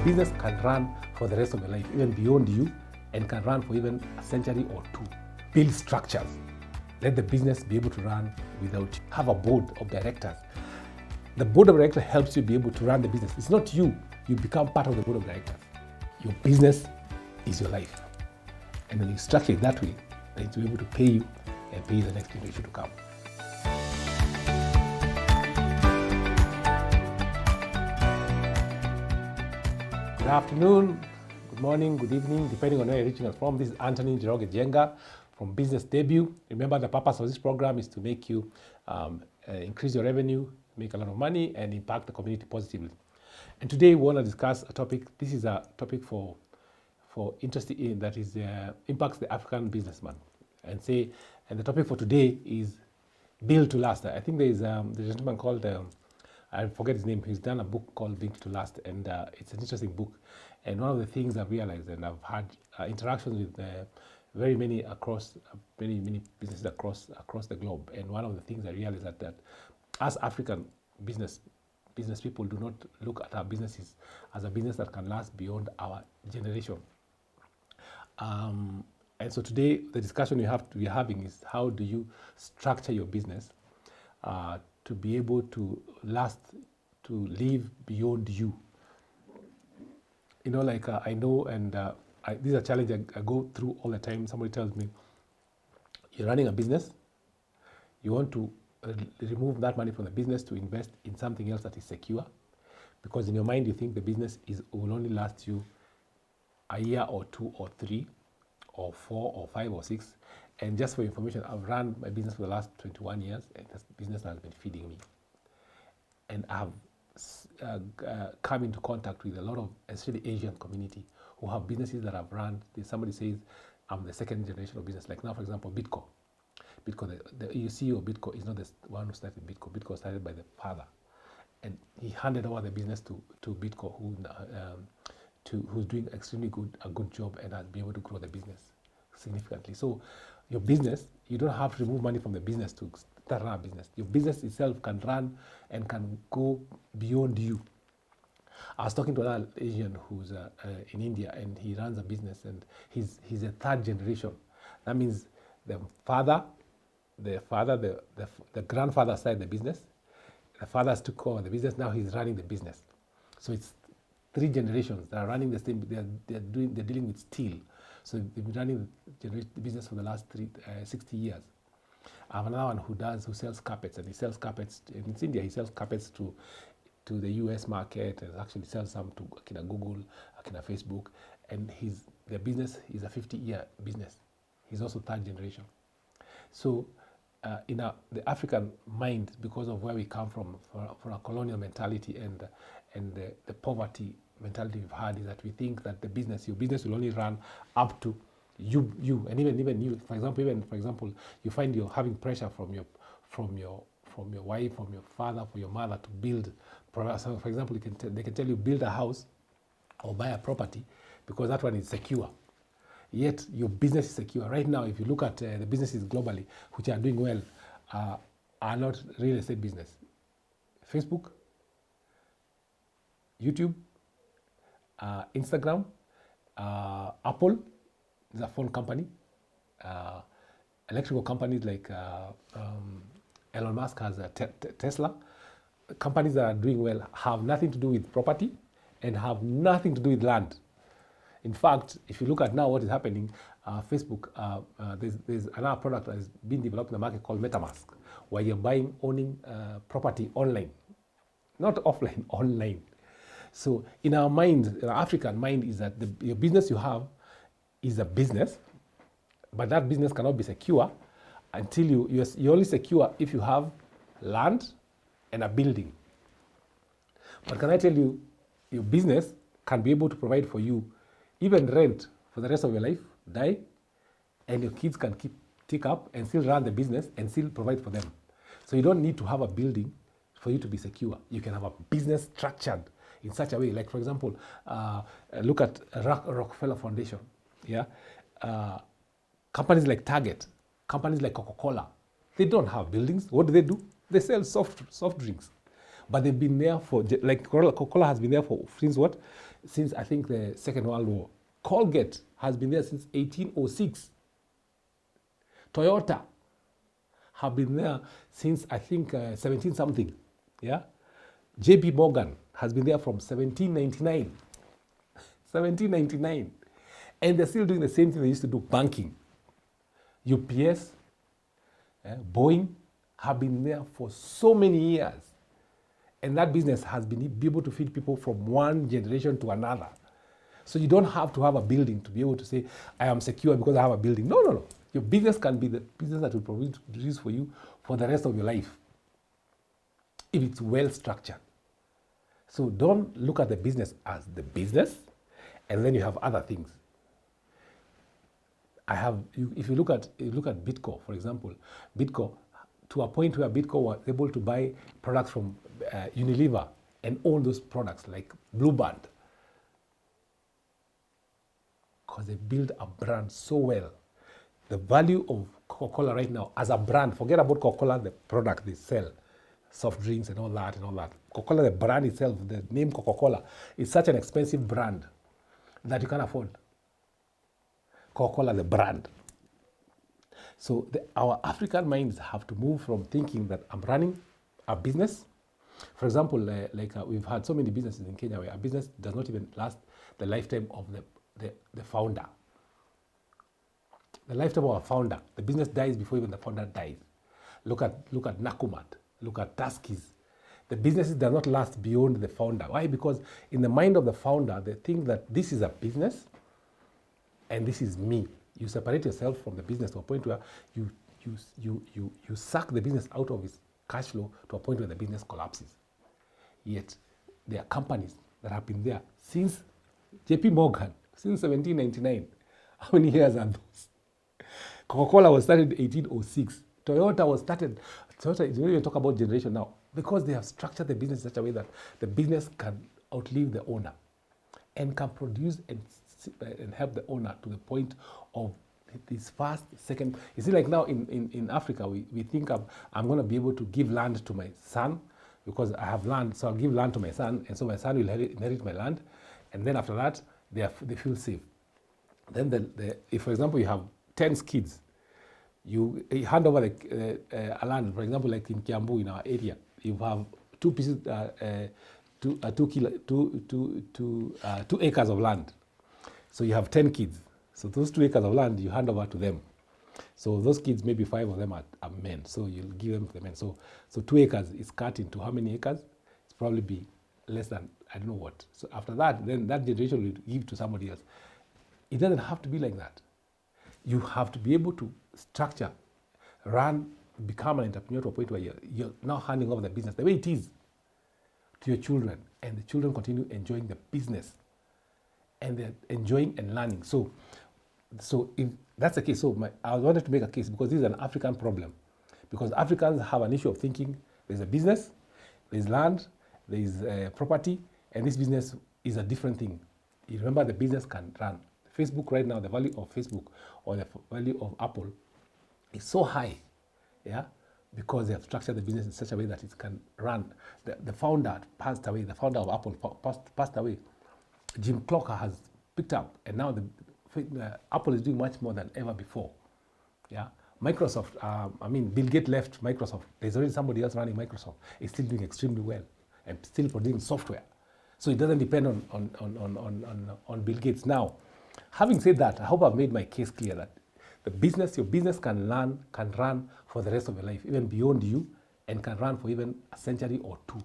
business can run for the rest of your life, even beyond you, and can run for even a century or two. Build structures. Let the business be able to run without you. Have a board of directors. The board of directors helps you be able to run the business. It's not you. You become part of the board of directors. Your business is your life. And when you structure it that way, then it will be able to pay you and pay the next generation to come. Good afternoon, good morning, good evening, depending on where you're reaching us from. This is Antony Njenga from Business Debut. Remember, the purpose of this program is to make you increase your revenue, make a lot of money, and impact the community positively. And today we want to discuss a topic. This is a topic for interested in, that is impacts the African businessman. And the topic for today is Build to Last. I think there's a gentleman called I forget his name. He's done a book called Build to Last, and it's an interesting book. And one of the things I've realized, and I've had interactions with very many businesses across the globe. And one of the things I realized that as African business people do not look at our businesses as a business that can last beyond our generation. And so today the discussion we're having is, how do you structure your business to be able to last, to live beyond you? I know, and this is a challenge I go through all the time. Somebody tells me, you're running a business, you want to remove that money from the business to invest in something else that is secure, because in your mind you think the business will only last you a year or two or three or 4 or 5 or 6. And just for information, I've run my business for the last 21 years, and this business has been feeding me. And I've come into contact with a lot of, especially Asian community, who have businesses that I've run. Somebody says, I'm the second generation of business. Like now, for example, Bitco. The CEO of Bitco is not the one who started Bitco. Bitco started by the father. And he handed over the business to Bitco, who's doing a good job and has been able to grow the business significantly. So your business, you don't have to remove money from the business to start a business. Your business itself can run and can go beyond you. I was talking to another Asian who's in India, and he runs a business, and he's a third generation. That means the grandfather started the business. The fathers took over the business. Now he's running the business. So it's 3 generations that are running the same. They're dealing with steel. So they've been running the business for the last 60 years. I have another one who sells carpets, and he sells carpets in India. He sells carpets to the US market, and actually sells some to Google, Facebook. And the business is a 50-year business. He's also third generation. So in the African mind, because of where we come from a colonial mentality and the poverty mentality we've had, is that we think that your business will only run up to you, and even you. For example, you find you're having pressure from your wife, from your father, from your mother to build. So for example, they can tell you build a house or buy a property because that one is secure. Yet your business is secure. Right now, if you look at the businesses globally which are doing well, are not real estate business. Facebook, YouTube, Instagram, Apple is a phone company, electrical companies like Elon Musk has Tesla. Companies that are doing well have nothing to do with property and have nothing to do with land. In fact, if you look at now what is happening, Facebook, there's another product that has been developed in the market called MetaMask, where you're owning property online, not offline, online. So in our mind, in our African mind, is that your business you have is a business, but that business cannot be secure until you're only secure if you have land and a building. But can I tell you, your business can be able to provide for you even rent for the rest of your life, die, and your kids can take up and still run the business and still provide for them. So you don't need to have a building for you to be secure. You can have a business structured in such a way. Like, for example, look at Rockefeller Foundation. Yeah, companies like Target, companies like Coca-Cola, they don't have buildings. What do? They sell soft drinks. But they've been there for, like Coca-Cola has been there for, since what? Since I think the Second World War. Colgate has been there since 1806. Toyota have been there since I think 17 something. Yeah. JP Morgan has been there from 1799. 1799. And they're still doing the same thing they used to do, banking. UPS, Boeing have been there for so many years. And that business has been able to feed people from one generation to another. So you don't have to have a building to be able to say, I am secure because I have a building. No, no, no. Your business can be the business that will produce for you for the rest of your life, if it's well structured. So don't look at the business as the business, and then you have other things. If you look at Bitco, for example, Bitco, to a point where Bitco was able to buy products from Unilever and all those products like Blue Band, because they build a brand so well. The value of Coca-Cola right now as a brand, forget about Coca-Cola, the product they sell, soft drinks and all that. Coca-Cola, the brand itself, the name Coca-Cola, is such an expensive brand that you can't afford. Coca-Cola, the brand. So our African minds have to move from thinking that I'm running a business. For example, we've had so many businesses in Kenya where a business does not even last the lifetime of the founder. The lifetime of a founder, the business dies before even the founder dies. Look at Nakumat, look at Tuskys. The businesses do not last beyond the founder. Why? Because in the mind of the founder, they think that this is a business and this is me. You separate yourself from the business to a point where you suck the business out of its cash flow to a point where the business collapses. Yet there are companies that have been there since JP Morgan, since 1799. How many years are those? Coca-Cola was started in 1806. Toyota was started. Toyota, you don't even talk about generation now, because they have structured the business in such a way that the business can outlive the owner and can produce and help the owner to the point of this first, second. You see, like now in Africa, we think I'm going to be able to give land to my son because I have land, so I'll give land to my son, and so my son will inherit my land, and then after that, they feel safe. Then, if, for example, you have 10 kids, you hand over a land, for example, like in Kiambu, in our area, you have 2 pieces, 2 acres of land. So you have 10 kids. So those 2 acres of land, you hand over to them. So those kids, maybe 5 of them are men. So you'll give them to the men. So 2 acres is cut into how many acres? It's probably be less than, I don't know what. So after that, then that generation will give to somebody else. It doesn't have to be like that. You have to be able to structure, run, become an entrepreneur to a point where you're now handing over the business the way it is to your children, and the children continue enjoying the business, and they're enjoying and learning. So if that's the case, I wanted to make a case because this is an African problem. Because Africans have an issue of thinking there's a business, there's land, there's property, and this business is a different thing. You remember, the business can run. Facebook right now, the value of Facebook or the value of Apple is so high, yeah, because they have structured the business in such a way that it can run. The founder passed away, the founder of Apple passed away. Jim Clocker has picked up, and now Apple is doing much more than ever before, yeah. Microsoft, Bill Gates left Microsoft. There's already somebody else running Microsoft. It's still doing extremely well and still producing software. So it doesn't depend on Bill Gates. Now, having said that, I hope I've made my case clear that your business can run for the rest of your life, even beyond you, and can run for even a century or 2.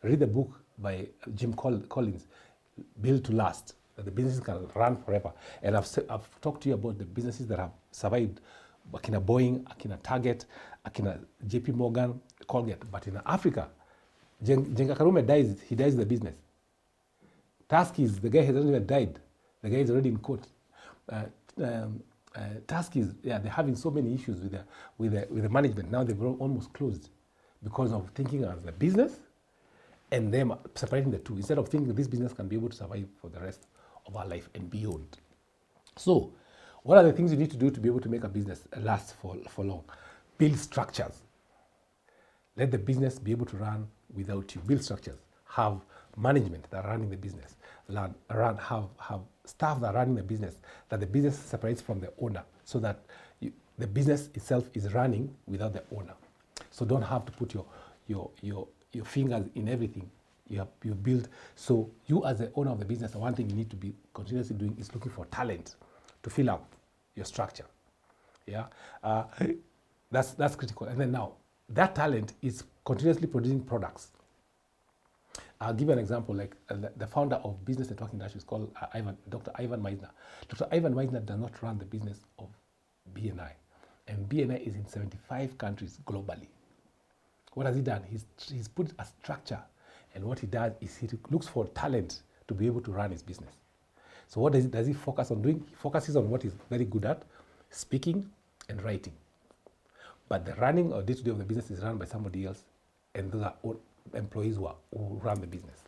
Read the book by Jim Collins, Built to Last, that the business can run forever. And I've talked to you about the businesses that have survived, Akina Boeing, Akina Target, Akina JP Morgan, Colgate. But in Africa, Njenga Karume dies, he dies in the business. Tuskys, the guy hasn't even died. The guy is already in court. Tuskys, they're having so many issues with the management. Now they've almost closed because of thinking as a business and them separating the two, instead of thinking that this business can be able to survive for the rest of our life and beyond. So, what are the things you need to do to be able to make a business last for long? Build structures. Let the business be able to run without you. Build structures. Have management that are running the business. Have staff that are running the business, that the business separates from the owner, so that the business itself is running without the owner. So don't have to put your fingers in everything. You build. So you as the owner of the business, the one thing you need to be continuously doing is looking for talent to fill up your structure. Yeah, that's critical. And then now that talent is continuously producing products. I'll give you an example. Like the founder of Business Network International is called Dr. Ivan Meisner. Dr. Ivan Meisner does not run the business of BNI, and BNI is in 75 countries globally. What has he done? He's put a structure, and what he does is he looks for talent to be able to run his business. So what does he focus on doing? He focuses on what he's very good at, speaking and writing. But the running or day-to-day of the business is run by somebody else, and those are all employees who run the business.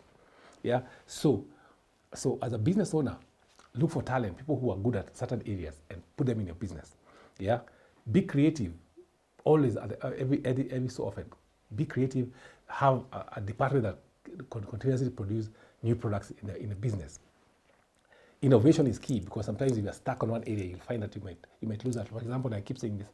Yeah. So as a business owner, look for talent, people who are good at certain areas, and put them in your business. Yeah. Be creative. Always every so often. Be creative. Have a department that continuously produce new products in the business. Innovation is key, because sometimes if you're stuck on one area, you'll find that you might lose that. For example, I keep saying this.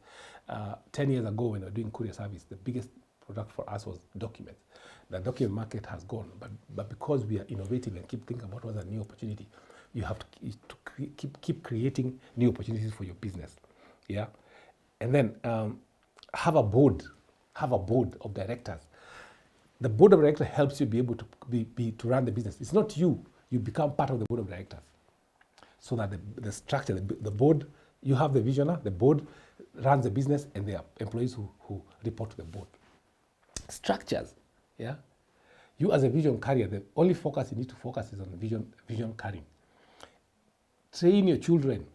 10 years ago, when we were doing courier service, the biggest product for us was documents. The document market has gone, but because we are innovative and keep thinking about what's a new opportunity, you have to keep creating new opportunities for your business. Yeah, and then have a board of directors. The board of directors helps you be able to to run the business. It's not you become part of the board of directors, so that the structure, the board, you have the visionary, the board runs the business, and there are employees who report to the board. Structures, yeah. You as a vision carrier, the only focus you need to focus is on vision carrying. Train your children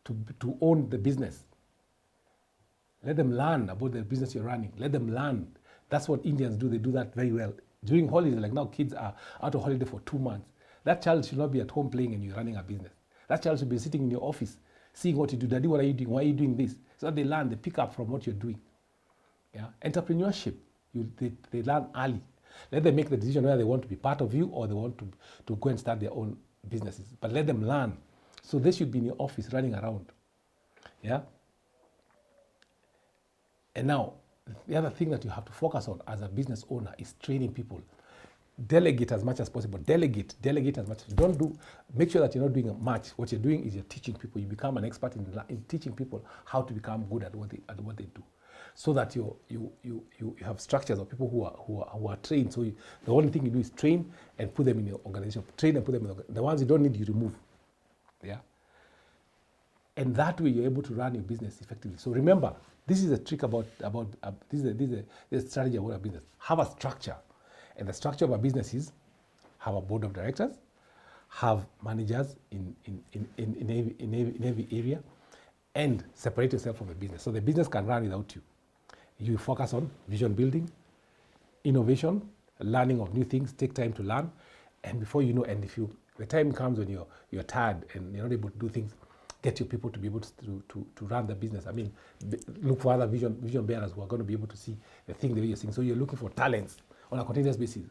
to own the business. Let them learn about the business you're running. Let them learn. That's what Indians do. They do that very well. During holidays, like now kids are out of holiday for 2 months. That child should not be at home playing and you're running a business. That child should be sitting in your office, seeing what you do. Daddy, what are you doing? Why are you doing this? So they learn, they pick up from what you're doing. Yeah? Entrepreneurship, they learn early. Let them make the decision whether they want to be part of you or they want to go and start their own businesses. But let them learn. So they should be in your office running around. Yeah? And now, the other thing that you have to focus on as a business owner is training people. Delegate as much as possible. Delegate as much. Make sure that you're not doing much. What you're doing is you're teaching people. You become an expert in teaching people how to become good at what they do. So that you have structures of people who are trained. So the only thing you do is train and put them in your organization. Train and put them in the ones you don't need, you remove. Yeah. And that way you're able to run your business effectively. So remember, this is a trick this is a strategy about a business. Have a structure. And the structure of a business is have a board of directors, have managers in every area, and separate yourself from the business. So the business can run without you. You focus on vision building, innovation, learning of new things, take time to learn, and before you know, and if the time comes when you're tired and you're not able to do things, get your people to be able to run the business. I mean, look for other vision bearers who are going to be able to see the thing the way you're seeing. So you're looking for talents on a continuous basis.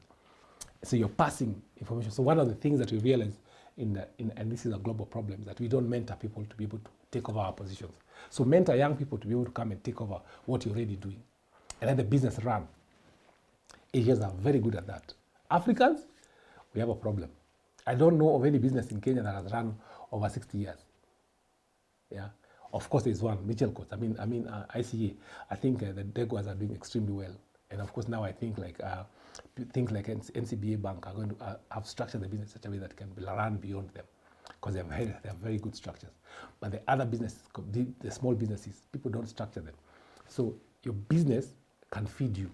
So you're passing information. So one of the things that we realize and this is a global problem, that we don't mentor people to be able to take over our positions. So mentor young people to be able to come and take over what you're already doing, and let the business run. Asians are very good at that. Africans, we have a problem. I don't know of any business in Kenya that has run over 60 years. Yeah, of course there's one, Mitchell Coast. ICA. I think the Deguas are doing extremely well, and of course now I think like things like NCBA Bank are going to have structured the business in such a way that can run beyond them, because they have very good structures. But the other businesses, the small businesses, people don't structure them. So your business can feed you.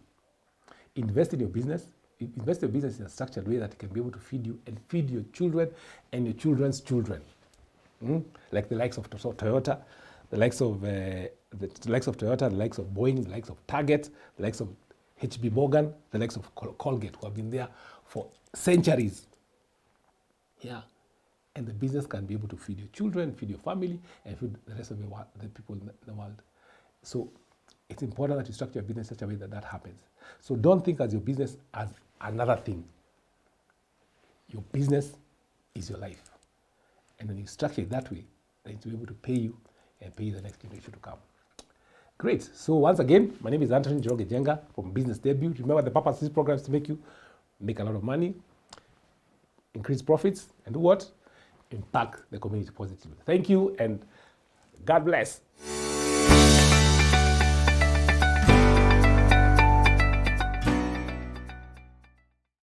Invest in your business. Invest in your business in a structured way that it can be able to feed you and feed your children and your children's children. Like the likes of Toyota, the likes of Toyota, the likes of Boeing, the likes of Target, the likes of HB Morgan, the likes of Colgate, who have been there for centuries. Yeah, and the business can be able to feed your children, feed your family, and feed the rest of the people in the world. So it's important that you structure your business in such a way that that happens. So don't think as your business as another thing. Your business is your life. And when you structure it that way, then it's able to pay you and pay the next generation to come. Great. So once again, my name is Antony Njenga from Business Debut. Remember, the purpose of this program is to make you make a lot of money, increase profits, and do what? Impact the community positively. Thank you, and God bless.